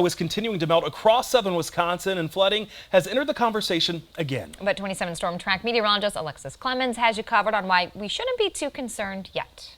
Is continuing to melt across southern Wisconsin, and flooding has entered the conversation again. But 27 Storm Track meteorologist Alexis Clemens has you covered on why we shouldn't be too concerned yet.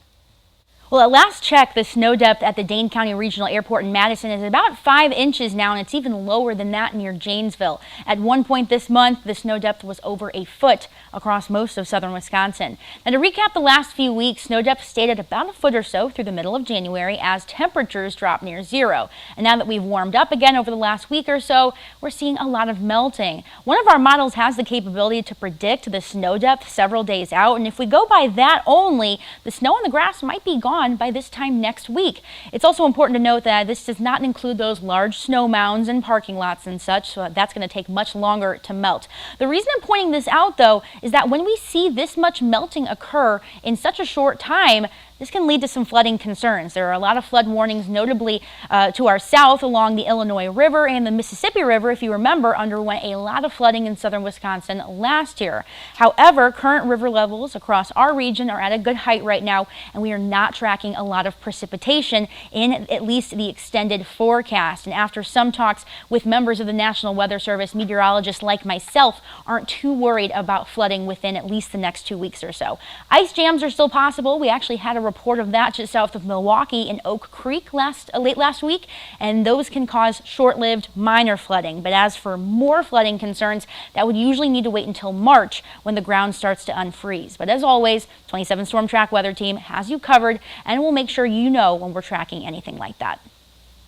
Well, at last check, the snow depth at the Dane County Regional Airport in Madison is about 5 inches now, and it's even lower than that near Janesville. At one point this month, the snow depth was over a foot across most of southern Wisconsin. Now, to recap the last few weeks, snow depth stayed at about a foot or so through the middle of January as temperatures dropped near zero. And now that we've warmed up again over the last week or so, we're seeing a lot of melting. One of our models has the capability to predict the snow depth several days out, and if we go by that only, the snow on the grass might be gone by this time next week. It's also important to note that this does not include those large snow mounds and parking lots and such, so that's going to take much longer to melt. The reason I'm pointing this out, though, is that when we see this much melting occur in such a short time, this can lead to some flooding concerns. There are a lot of flood warnings, notably to our south along the Illinois River, and the Mississippi River, if you remember, underwent a lot of flooding in southern Wisconsin last year. However, current river levels across our region are at a good height right now, and we are not tracking a lot of precipitation in at least the extended forecast. And after some talks with members of the National Weather Service, meteorologists like myself aren't too worried about flooding within at least the next 2 weeks or so. Ice jams are still possible. We actually had a report of that just south of Milwaukee in Oak Creek late last week, and those can cause short-lived minor flooding. But as for more flooding concerns, that would usually need to wait until March when the ground starts to unfreeze. But as always, 27 Storm Track weather team has you covered, and we'll make sure you know when we're tracking anything like that.